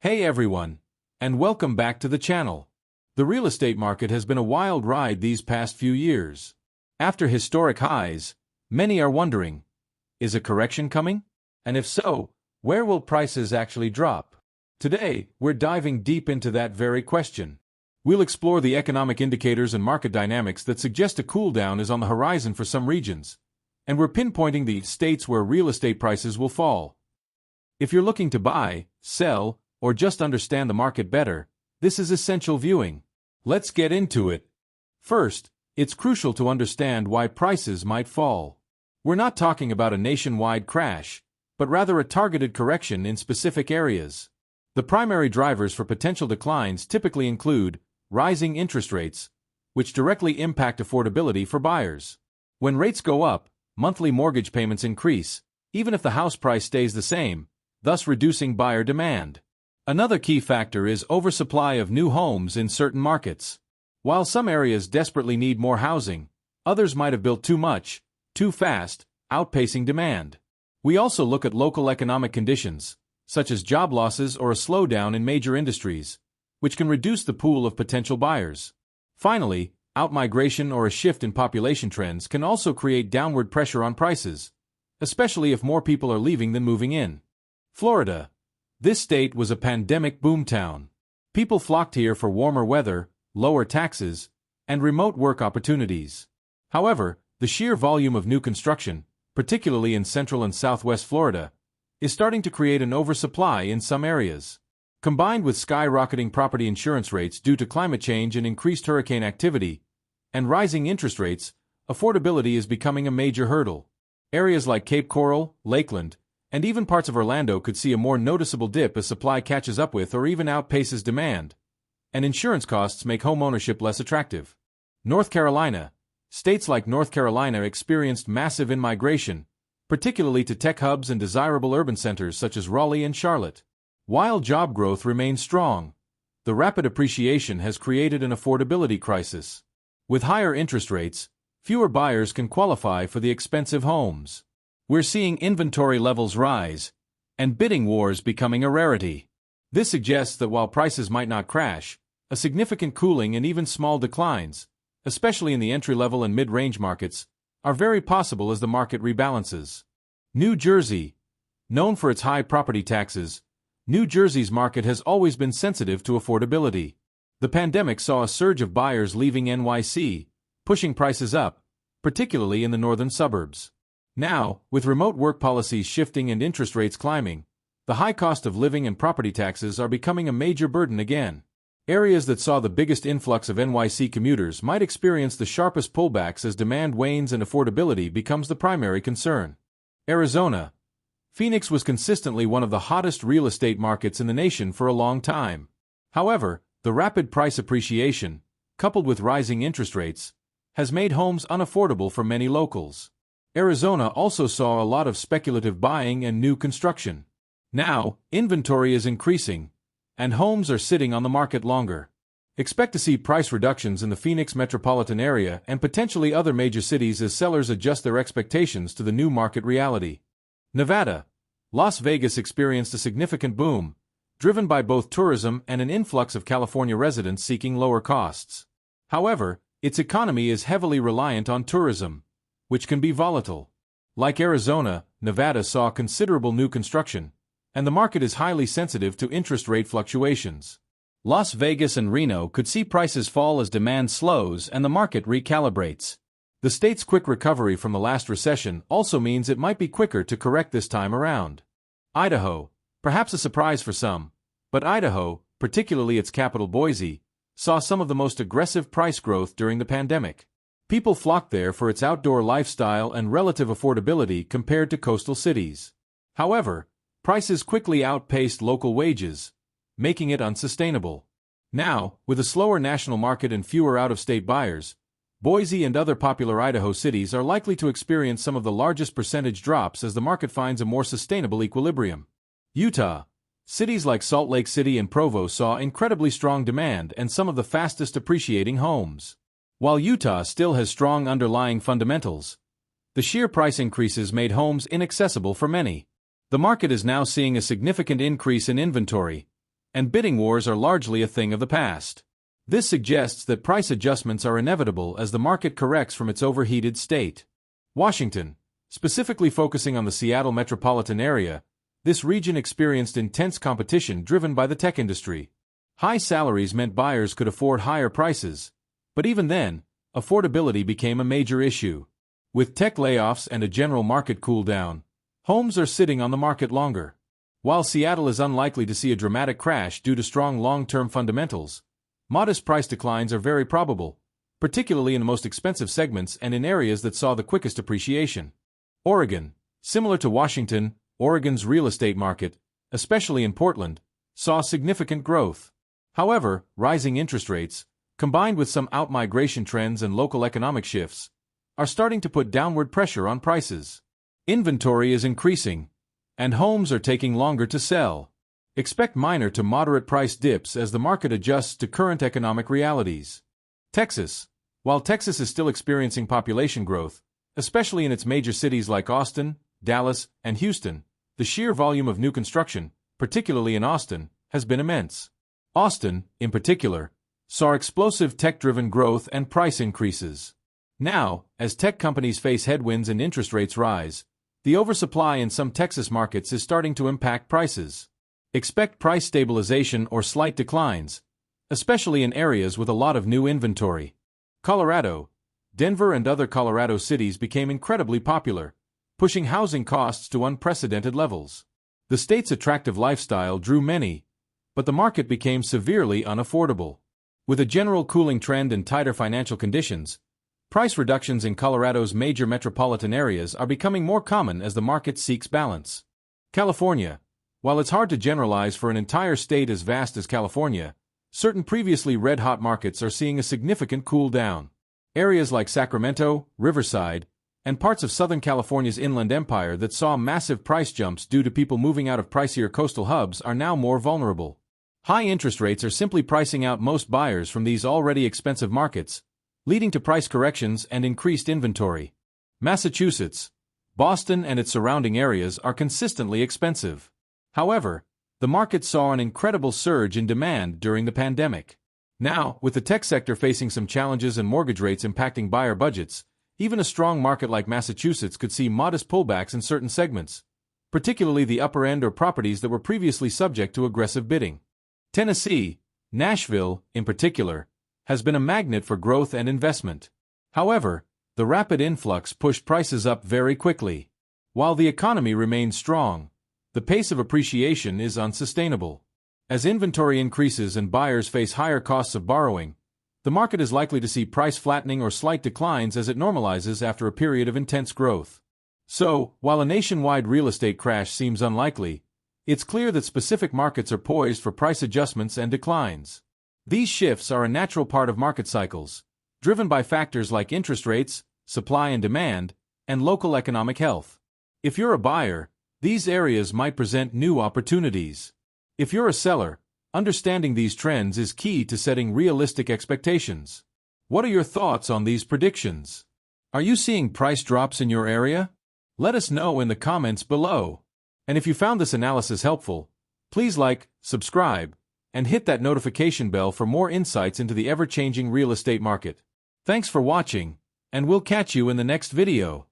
Hey everyone, and welcome back to the channel. The real estate market has been a wild ride these past few years. After historic highs, many are wondering, is a correction coming? And if so, where will prices actually drop? Today, we're diving deep into that very question. We'll explore the economic indicators and market dynamics that suggest a cool down is on the horizon for some regions, and we're pinpointing the states where real estate prices will fall. If you're looking to buy, sell, or just understand the market better, this is essential viewing. Let's get into it. First, it's crucial to understand why prices might fall. We're not talking about a nationwide crash, but rather a targeted correction in specific areas. The primary drivers for potential declines typically include rising interest rates, which directly impact affordability for buyers. When rates go up, monthly mortgage payments increase, even if the house price stays the same, thus reducing buyer demand. Another key factor is oversupply of new homes in certain markets. While some areas desperately need more housing, others might have built too much, too fast, outpacing demand. We also look at local economic conditions, such as job losses or a slowdown in major industries, which can reduce the pool of potential buyers. Finally, outmigration or a shift in population trends can also create downward pressure on prices, especially if more people are leaving than moving in. Florida. This state was a pandemic boomtown. People flocked here for warmer weather, lower taxes, and remote work opportunities. However, the sheer volume of new construction, particularly in central and southwest Florida, is starting to create an oversupply in some areas. Combined with skyrocketing property insurance rates due to climate change and increased hurricane activity, and rising interest rates, affordability is becoming a major hurdle. Areas like Cape Coral, Lakeland, and even parts of Orlando could see a more noticeable dip as supply catches up with or even outpaces demand, and insurance costs make homeownership less attractive. North Carolina. States like North Carolina experienced massive in-migration, particularly to tech hubs and desirable urban centers such as Raleigh and Charlotte. While job growth remains strong, the rapid appreciation has created an affordability crisis. With higher interest rates, fewer buyers can qualify for the expensive homes. We're seeing inventory levels rise, and bidding wars becoming a rarity. This suggests that while prices might not crash, a significant cooling and even small declines, especially in the entry-level and mid-range markets, are very possible as the market rebalances. New Jersey. Known for its high property taxes, New Jersey's market has always been sensitive to affordability. The pandemic saw a surge of buyers leaving NYC, pushing prices up, particularly in the northern suburbs. Now, with remote work policies shifting and interest rates climbing, the high cost of living and property taxes are becoming a major burden again. Areas that saw the biggest influx of NYC commuters might experience the sharpest pullbacks as demand wanes and affordability becomes the primary concern. Arizona. Phoenix was consistently one of the hottest real estate markets in the nation for a long time. However, the rapid price appreciation, coupled with rising interest rates, has made homes unaffordable for many locals. Arizona also saw a lot of speculative buying and new construction. Now, inventory is increasing, and homes are sitting on the market longer. Expect to see price reductions in the Phoenix metropolitan area and potentially other major cities as sellers adjust their expectations to the new market reality. Nevada. Las Vegas experienced a significant boom, driven by both tourism and an influx of California residents seeking lower costs. However, its economy is heavily reliant on tourism, which can be volatile. Like Arizona, Nevada saw considerable new construction, and the market is highly sensitive to interest rate fluctuations. Las Vegas and Reno could see prices fall as demand slows and the market recalibrates. The state's quick recovery from the last recession also means it might be quicker to correct this time around. Idaho. Perhaps a surprise for some, but Idaho, particularly its capital Boise, saw some of the most aggressive price growth during the pandemic. People flocked there for its outdoor lifestyle and relative affordability compared to coastal cities. However, prices quickly outpaced local wages, making it unsustainable. Now, with a slower national market and fewer out-of-state buyers, Boise and other popular Idaho cities are likely to experience some of the largest percentage drops as the market finds a more sustainable equilibrium. Utah. Cities like Salt Lake City and Provo saw incredibly strong demand and some of the fastest appreciating homes. While Utah still has strong underlying fundamentals, the sheer price increases made homes inaccessible for many. The market is now seeing a significant increase in inventory, and bidding wars are largely a thing of the past. This suggests that price adjustments are inevitable as the market corrects from its overheated state. Washington, specifically focusing on the Seattle metropolitan area, this region experienced intense competition driven by the tech industry. High salaries meant buyers could afford higher prices, but even then, affordability became a major issue. With tech layoffs and a general market cool-down, homes are sitting on the market longer. While Seattle is unlikely to see a dramatic crash due to strong long-term fundamentals, modest price declines are very probable, particularly in the most expensive segments and in areas that saw the quickest appreciation. Oregon, similar to Washington, Oregon's real estate market, especially in Portland, saw significant growth. However, rising interest rates, combined with some out-migration trends and local economic shifts, are starting to put downward pressure on prices. Inventory is increasing, and homes are taking longer to sell. Expect minor to moderate price dips as the market adjusts to current economic realities. Texas. While Texas is still experiencing population growth, especially in its major cities like Austin, Dallas, and Houston, the sheer volume of new construction, particularly in Austin, has been immense. Austin, in particular, saw explosive tech-driven growth and price increases. Now, as tech companies face headwinds and interest rates rise, the oversupply in some Texas markets is starting to impact prices. Expect price stabilization or slight declines, especially in areas with a lot of new inventory. Colorado. Denver and other Colorado cities became incredibly popular, pushing housing costs to unprecedented levels. The state's attractive lifestyle drew many, but the market became severely unaffordable. With a general cooling trend and tighter financial conditions, price reductions in Colorado's major metropolitan areas are becoming more common as the market seeks balance. California. While it's hard to generalize for an entire state as vast as California, certain previously red-hot markets are seeing a significant cool-down. Areas like Sacramento, Riverside, and parts of Southern California's Inland Empire that saw massive price jumps due to people moving out of pricier coastal hubs are now more vulnerable. High interest rates are simply pricing out most buyers from these already expensive markets, leading to price corrections and increased inventory. Massachusetts. Boston and its surrounding areas are consistently expensive. However, the market saw an incredible surge in demand during the pandemic. Now, with the tech sector facing some challenges and mortgage rates impacting buyer budgets, even a strong market like Massachusetts could see modest pullbacks in certain segments, particularly the upper end or properties that were previously subject to aggressive bidding. Tennessee, Nashville, in particular, has been a magnet for growth and investment. However, the rapid influx pushed prices up very quickly. While the economy remains strong, the pace of appreciation is unsustainable. As inventory increases and buyers face higher costs of borrowing, the market is likely to see price flattening or slight declines as it normalizes after a period of intense growth. So, while a nationwide real estate crash seems unlikely, it's clear that specific markets are poised for price adjustments and declines. These shifts are a natural part of market cycles, driven by factors like interest rates, supply and demand, and local economic health. If you're a buyer, these areas might present new opportunities. If you're a seller, understanding these trends is key to setting realistic expectations. What are your thoughts on these predictions? Are you seeing price drops in your area? Let us know in the comments below. And if you found this analysis helpful, please like, subscribe, and hit that notification bell for more insights into the ever-changing real estate market. Thanks for watching, and we'll catch you in the next video.